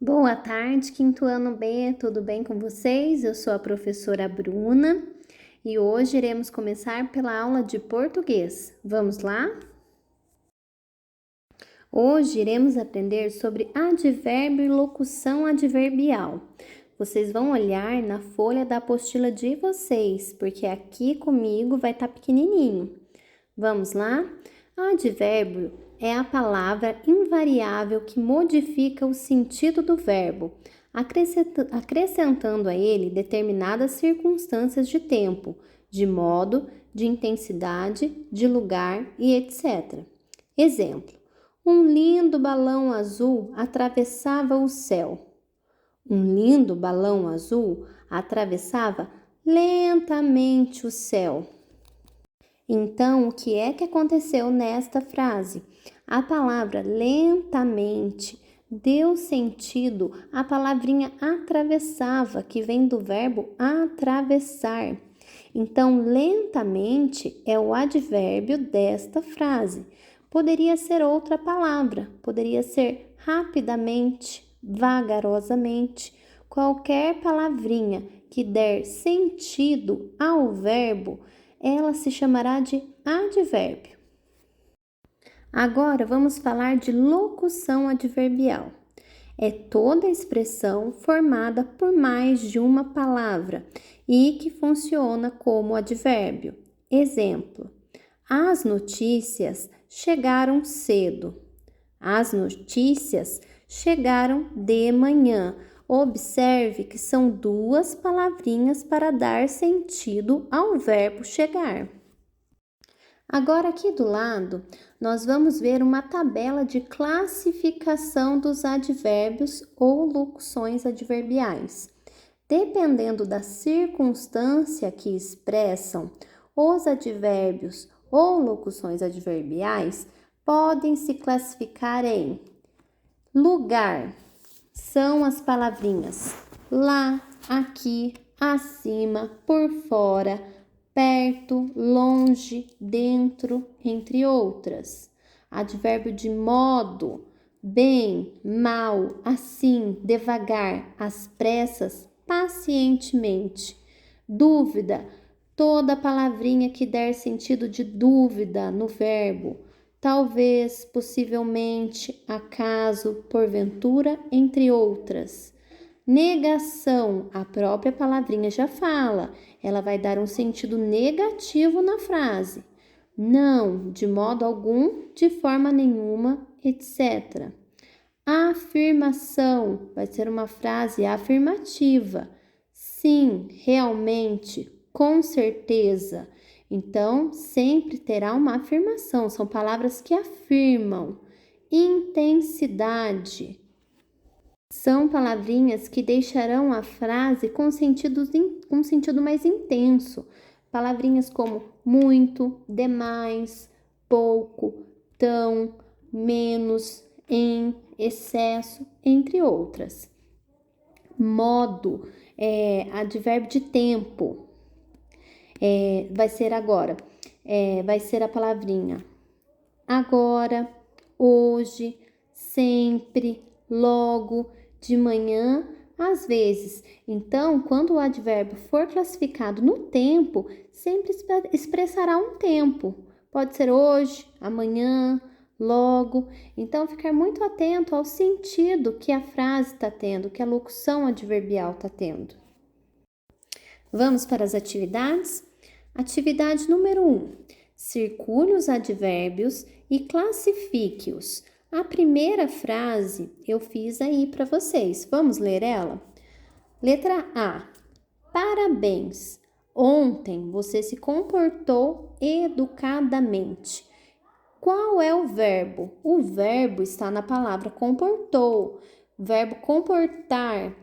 Boa tarde, quinto ano B, tudo bem com vocês? Eu sou a professora Bruna e hoje iremos começar pela aula de português. Vamos lá? Hoje iremos aprender sobre advérbio e locução adverbial. Vocês vão olhar na folha da apostila de vocês, porque aqui comigo vai estar pequenininho. Vamos lá? Advérbio é a palavra invariável que modifica o sentido do verbo, acrescentando a ele determinadas circunstâncias de tempo, de modo, de intensidade, de lugar e etc. Exemplo: um lindo balão azul atravessava o céu. Um lindo balão azul atravessava lentamente o céu. Então, o que é que aconteceu nesta frase? A palavra lentamente deu sentido à palavrinha atravessava, que vem do verbo atravessar. Então, lentamente é o advérbio desta frase. Poderia ser outra palavra, poderia ser rapidamente, vagarosamente, qualquer palavrinha que der sentido ao verbo, ela se chamará de advérbio. Agora vamos falar de locução adverbial. É toda expressão formada por mais de uma palavra e que funciona como advérbio. Exemplo: as notícias chegaram cedo. As notícias chegaram de manhã. Observe que são duas palavrinhas para dar sentido ao verbo chegar. Agora, aqui do lado, nós vamos ver uma tabela de classificação dos advérbios ou locuções adverbiais. Dependendo da circunstância que expressam, os advérbios ou locuções adverbiais podem se classificar em lugar. São as palavrinhas lá, aqui, acima, por fora, perto, longe, dentro, entre outras. Advérbio de modo: bem, mal, assim, devagar, às pressas, pacientemente. Dúvida: toda palavrinha que der sentido de dúvida no verbo. Talvez, possivelmente, acaso, porventura, entre outras. Negação, a própria palavrinha já fala, ela vai dar um sentido negativo na frase. Não, de modo algum, de forma nenhuma, etc. Afirmação, vai ser uma frase afirmativa. Sim, realmente, com certeza. Então, sempre terá uma afirmação, são palavras que afirmam. Intensidade. São palavrinhas que deixarão a frase com um sentido mais intenso. Palavrinhas como muito, demais, pouco, tão, menos, em, excesso, entre outras. Modo, advérbio de tempo. Vai ser agora. Vai ser a palavrinha agora, hoje, sempre, logo, de manhã, às vezes. Então, quando o advérbio for classificado no tempo, sempre expressará um tempo. Pode ser hoje, amanhã, logo. Então, ficar muito atento ao sentido que a frase está tendo, que a locução adverbial está tendo. Vamos para as atividades? Atividade número 1. Circule os advérbios e classifique-os. A primeira frase eu fiz aí para vocês. Vamos ler ela? Letra A. Parabéns. Ontem você se comportou educadamente. Qual é o verbo? O verbo está na palavra comportou. Verbo comportar.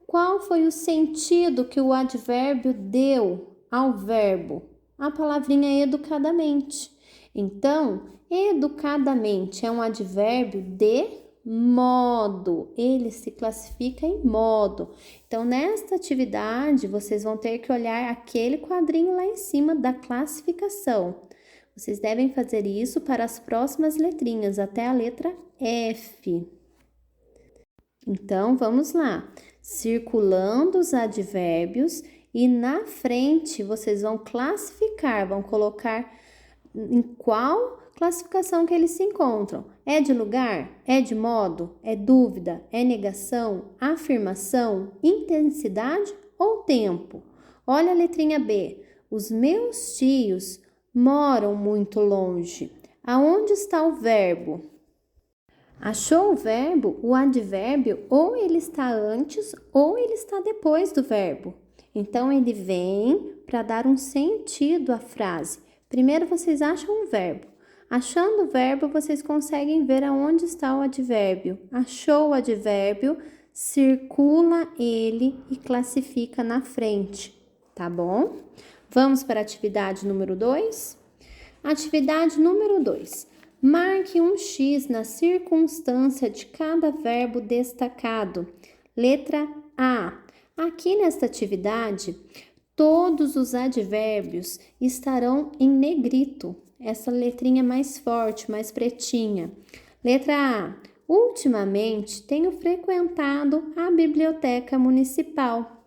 Qual foi o sentido que o advérbio deu ao verbo? A palavrinha educadamente. Então, educadamente é um advérbio de modo. Ele se classifica em modo. Então, nesta atividade, vocês vão ter que olhar aquele quadrinho lá em cima da classificação. Vocês devem fazer isso para as próximas letrinhas, até a letra F. Então, vamos lá. Circulando os advérbios e na frente vocês vão classificar, vão colocar em qual classificação que eles se encontram. É de lugar? É de modo? É dúvida? É negação? Afirmação? Intensidade ou tempo? Olha a letrinha B. Os meus tios moram muito longe. Aonde está o verbo? Achou o verbo? O advérbio ou ele está antes ou ele está depois do verbo. Então, ele vem para dar um sentido à frase. Primeiro, vocês acham o verbo. Achando o verbo, vocês conseguem ver aonde está o advérbio. Achou o advérbio, circula ele e classifica na frente, tá bom? Vamos para a atividade número 2? Atividade número 2. Marque um X na circunstância de cada verbo destacado. Letra A. Aqui nesta atividade, todos os advérbios estarão em negrito. Essa letrinha mais forte, mais pretinha. Letra A. Ultimamente, tenho frequentado a biblioteca municipal.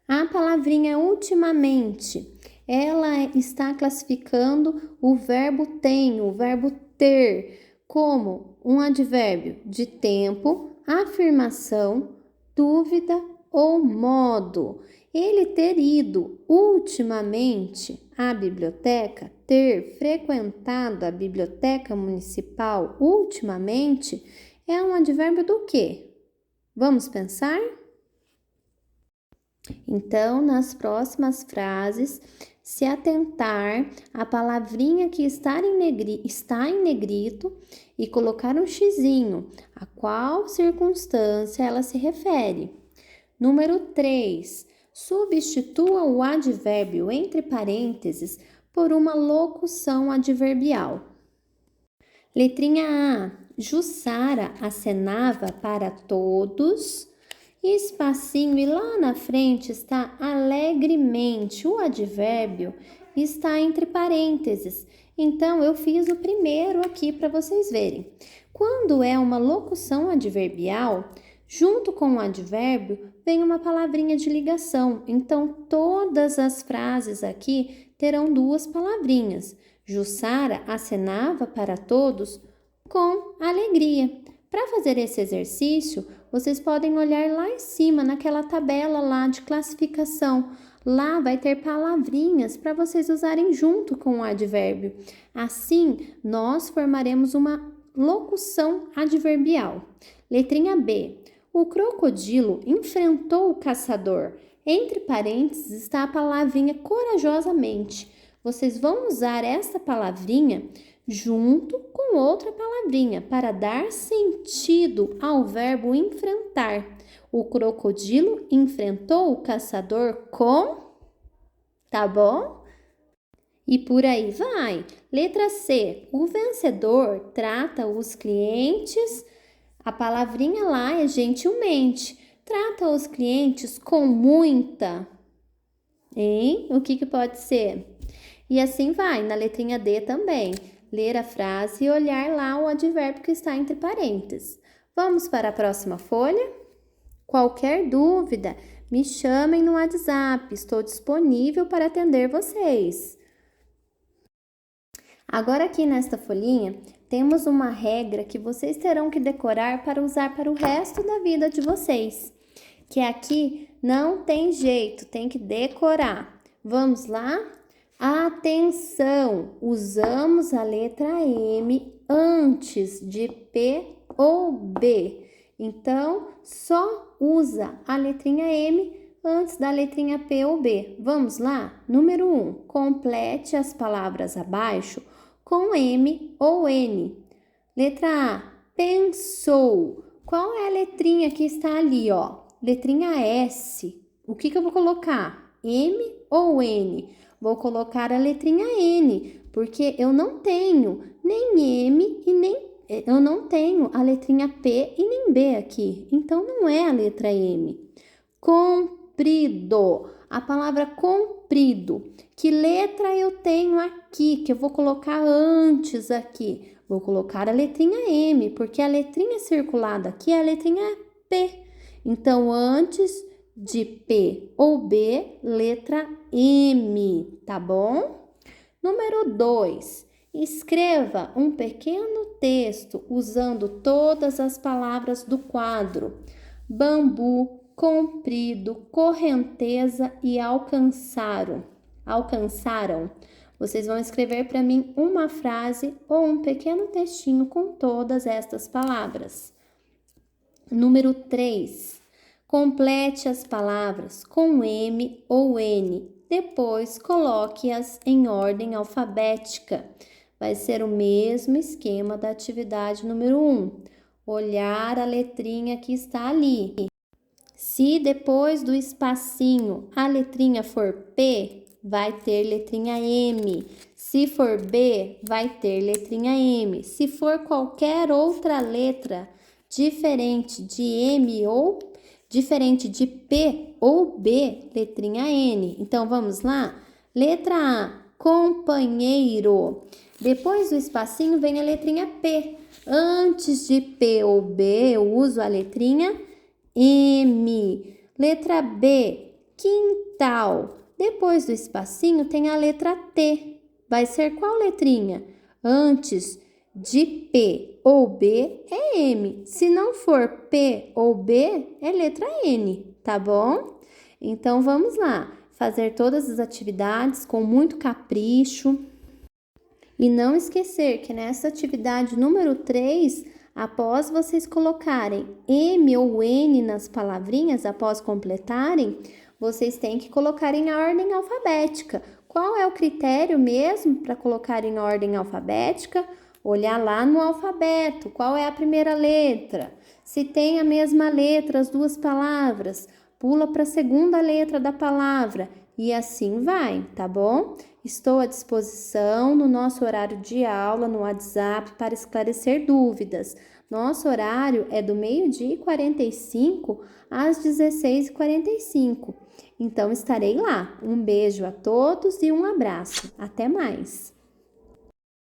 A palavrinha ultimamente, ela está classificando o verbo tenho, o verbo ter, como um advérbio de tempo, afirmação, dúvida ou modo. Ele ter ido ultimamente à biblioteca, ter frequentado a biblioteca municipal ultimamente, é um advérbio do quê? Vamos pensar? Então, nas próximas frases, se atentar à palavrinha que está em negrito e colocar um xizinho, a qual circunstância ela se refere. Número 3. Substitua o advérbio entre parênteses por uma locução adverbial. Letrinha A. Jussara acenava para todos. Espacinho e lá na frente está alegremente. O advérbio está entre parênteses. Então, eu fiz o primeiro aqui para vocês verem. Quando é uma locução adverbial, junto com o advérbio, vem uma palavrinha de ligação. Então, todas as frases aqui terão duas palavrinhas. Jussara acenava para todos com alegria. Para fazer esse exercício, vocês podem olhar lá em cima, naquela tabela lá de classificação. Lá vai ter palavrinhas para vocês usarem junto com o advérbio. Assim, nós formaremos uma locução adverbial. Letrinha B. O crocodilo enfrentou o caçador. Entre parênteses está a palavrinha corajosamente. Vocês vão usar essa palavrinha junto com outra palavrinha para dar sentido ao verbo enfrentar. O crocodilo enfrentou o caçador com, tá bom? E por aí vai. Letra C. O vencedor trata os clientes, a palavrinha lá é gentilmente. Trata os clientes com muita, hein? O que pode ser? E assim vai, na letrinha D também. Ler a frase e olhar lá o advérbio que está entre parênteses. Vamos para a próxima folha? Qualquer dúvida, me chamem no WhatsApp, estou disponível para atender vocês. Agora aqui nesta folhinha, temos uma regra que vocês terão que decorar para usar para o resto da vida de vocês. Que aqui não tem jeito, tem que decorar. Vamos lá? Atenção! Usamos a letra M antes de P ou B. Então, só usa a letrinha M antes da letrinha P ou B. Vamos lá? Número 1. Complete as palavras abaixo com M ou N. Letra A. Pensou. Qual é a letrinha que está ali, ó? Letrinha S. O que eu vou colocar? M ou N? Vou colocar a letrinha N, porque eu não tenho nem M e nem eu não tenho a letrinha P e nem B aqui. Então não é a letra M. Comprido. A palavra comprido. Que letra eu tenho aqui que eu vou colocar antes aqui? Vou colocar a letrinha M, porque a letrinha circulada aqui é a letrinha P. Então, antes de P ou B, letra M, tá bom? Número 2. Escreva um pequeno texto usando todas as palavras do quadro: bambu, comprido, correnteza e alcançaram. Alcançaram. Vocês vão escrever para mim uma frase ou um pequeno textinho com todas estas palavras. Número 3. Complete as palavras com M ou N. Depois, coloque-as em ordem alfabética. Vai ser o mesmo esquema da atividade número 1. Olhar a letrinha que está ali. Se depois do espacinho a letrinha for P, vai ter letrinha M. Se for B, vai ter letrinha M. Se for qualquer outra letra diferente de M ou diferente de P ou B, letrinha N. Então, vamos lá? Letra A, companheiro. Depois do espacinho vem a letrinha P. Antes de P ou B, eu uso a letrinha M. Letra B, quintal. Depois do espacinho tem a letra T. Vai ser qual letrinha? Antes de P ou B é M. Se não for P ou B, é letra N, tá bom? Então, vamos lá. Fazer todas as atividades com muito capricho. E não esquecer que nessa atividade número 3, após vocês colocarem M ou N nas palavrinhas, após completarem, vocês têm que colocar em ordem alfabética. Qual é o critério mesmo para colocar em ordem alfabética? Olhar lá no alfabeto, qual é a primeira letra? Se tem a mesma letra, as duas palavras, pula para a segunda letra da palavra e assim vai, tá bom? Estou à disposição no nosso horário de aula no WhatsApp para esclarecer dúvidas. Nosso horário é do 12h45 às 16h45. Então estarei lá. Um beijo a todos e um abraço. Até mais!